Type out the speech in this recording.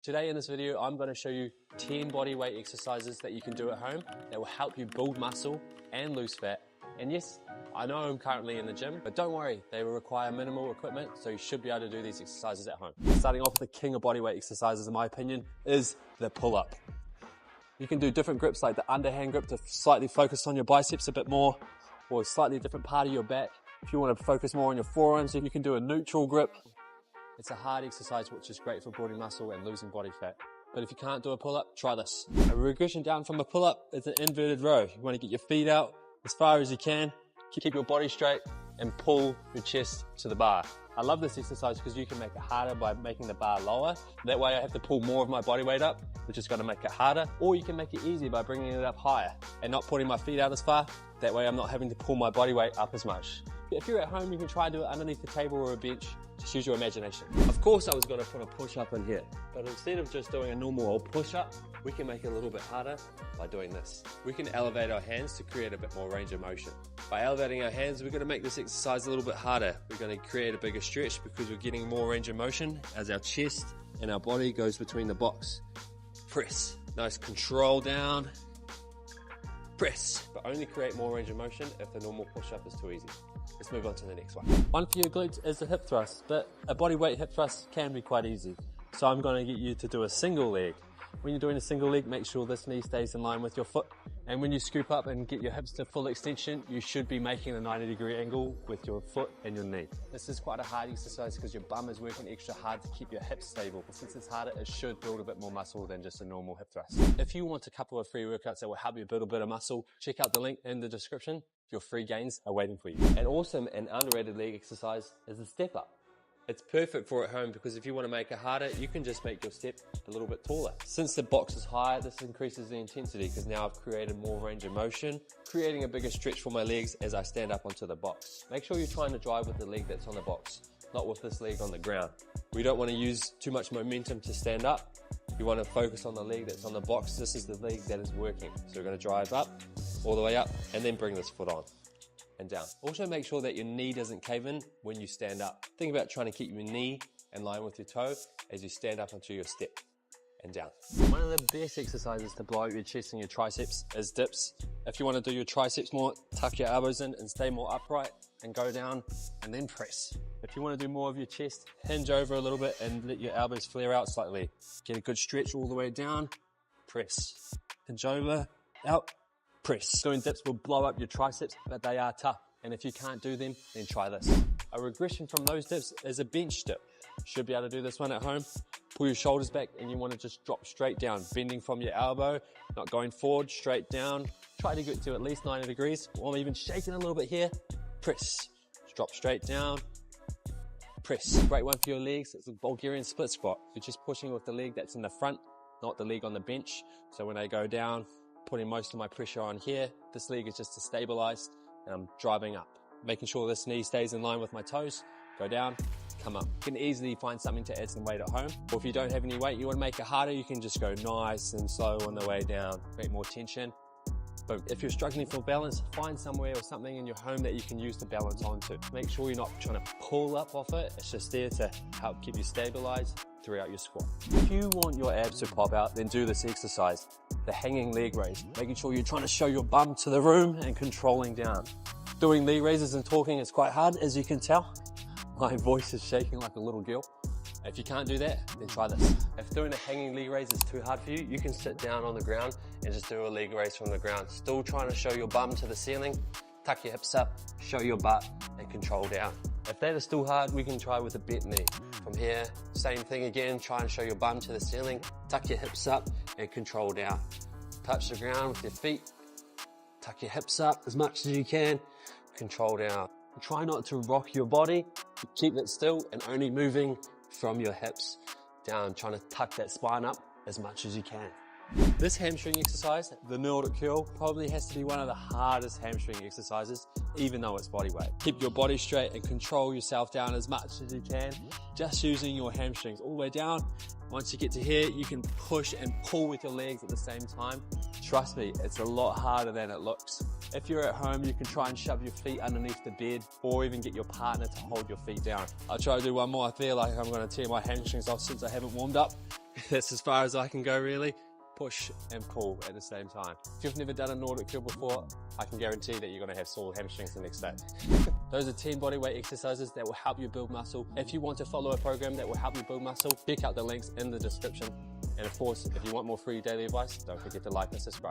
Today in this video, I'm going to show you 10 body weight exercises that you can do at home that will help you build muscle and lose fat. And yes, I know I'm currently in the gym, but don't worry, they will require minimal equipment, so you should be able to do these exercises at home. Starting off with the king of body weight exercises, in my opinion, is the pull-up. You can do different grips like the underhand grip to slightly focus on your biceps a bit more, or a slightly different part of your back. If you want to focus more on your forearms, you can do a neutral grip. It's a hard exercise which is great for building muscle and losing body fat. But if you can't do a pull-up, try this. A regression down from a pull-up is an inverted row. You want to get your feet out as far as you can, keep your body straight, and pull your chest to the bar. I love this exercise because you can make it harder by making the bar lower. That way I have to pull more of my body weight up, which is going to make it harder. Or you can make it easy by bringing it up higher and not putting my feet out as far. That way I'm not having to pull my body weight up as much. If you're at home, you can try and do it underneath the table or a bench. Just use your imagination. Of course I was going to put a push-up in here, but instead of just doing a normal old push-up, we can make it a little bit harder by doing this. We can elevate our hands to create a bit more range of motion. By elevating our hands, we're going to make this exercise a little bit harder. We're going to create a bigger stretch because we're getting more range of motion as our chest and our body goes between the blocks. Press. Nice control down. Press. But only create more range of motion if the normal push-up is too easy. Let's move on to the next one. One for your glutes is the hip thrust, but a body weight hip thrust can be quite easy. So I'm going to get you to do a single leg. When you're doing a single leg, make sure this knee stays in line with your foot. And when you scoop up and get your hips to full extension, you should be making a 90-degree angle with your foot and your knee. This is quite a hard exercise because your bum is working extra hard to keep your hips stable. But since it's harder, it should build a bit more muscle than just a normal hip thrust. If you want a couple of free workouts that will help you build a bit of muscle, check out the link in the description. Your free gains are waiting for you. An awesome and underrated leg exercise is the step up. It's perfect for at home because if you want to make it harder, you can just make your step a little bit taller. Since the box is higher, this increases the intensity because now I've created more range of motion, creating a bigger stretch for my legs as I stand up onto the box. Make sure you're trying to drive with the leg that's on the box, not with this leg on the ground. We don't want to use too much momentum to stand up. You want to focus on the leg that's on the box. This is the leg that is working. So we're going to drive up, all the way up, and then bring this foot on and down. Also make sure that your knee doesn't cave in when you stand up. Think about trying to keep your knee in line with your toe as you stand up onto your step and down. One of the best exercises to blow out your chest and your triceps is dips. If you want to do your triceps more, tuck your elbows in and stay more upright and go down and then press. If you want to do more of your chest, hinge over a little bit and let your elbows flare out slightly. Get a good stretch all the way down, press. Hinge over, out, press. Doing dips will blow up your triceps, but they are tough. And if you can't do them, then try this. A regression from those dips is a bench dip. Should be able to do this one at home. Pull your shoulders back and you want to just drop straight down, bending from your elbow, not going forward, straight down. Try to get to at least 90 degrees, or even shaking a little bit here. Press. Drop straight down. Press. Great one for your legs. It's a Bulgarian split squat. You're just pushing with the leg that's in the front, not the leg on the bench. So when I go down, putting most of my pressure on here, this leg is just to stabilize, and I'm driving up. Making sure this knee stays in line with my toes. Go down, come up. You can easily find something to add some weight at home. Or if you don't have any weight, you want to make it harder, you can just go nice and slow on the way down. Create more tension. Boom. If you're struggling for balance, find somewhere or something in your home that you can use to balance onto. Make sure you're not trying to pull up off it. It's just there to help keep you stabilized throughout your squat. If you want your abs to pop out, then do this exercise, the hanging leg raise. Making sure you're trying to show your bum to the room and controlling down. Doing leg raises and talking is quite hard, as you can tell. My voice is shaking like a little girl. If you can't do that, then try this. If doing a hanging leg raise is too hard for you, you can sit down on the ground and just do a leg raise from the ground. Still trying to show your bum to the ceiling, tuck your hips up, show your butt, and control down. If that is still hard, we can try with a bent knee. From here, same thing again, try and show your bum to the ceiling, tuck your hips up, and control down. Touch the ground with your feet, tuck your hips up as much as you can, control down. Try not to rock your body, keep it still and only moving from your hips down, trying to tuck that spine up as much as you can. This hamstring exercise, the Nordic curl, probably has to be one of the hardest hamstring exercises, even though it's body weight. Keep your body straight and control yourself down as much as you can, just using your hamstrings all the way down. Once you get to here, you can push and pull with your legs at the same time. Trust me, it's a lot harder than it looks. If you're at home, you can try and shove your feet underneath the bed or even get your partner to hold your feet down. I'll try to do one more. I feel like I'm going to tear my hamstrings off since I haven't warmed up. That's as far as I can go really. Push and pull at the same time. If you've never done a Nordic curl before, I can guarantee that you're gonna have sore hamstrings the next day. Those are 10 bodyweight exercises that will help you build muscle. If you want to follow a program that will help you build muscle, check out the links in the description. And of course, if you want more free daily advice, don't forget to like and subscribe.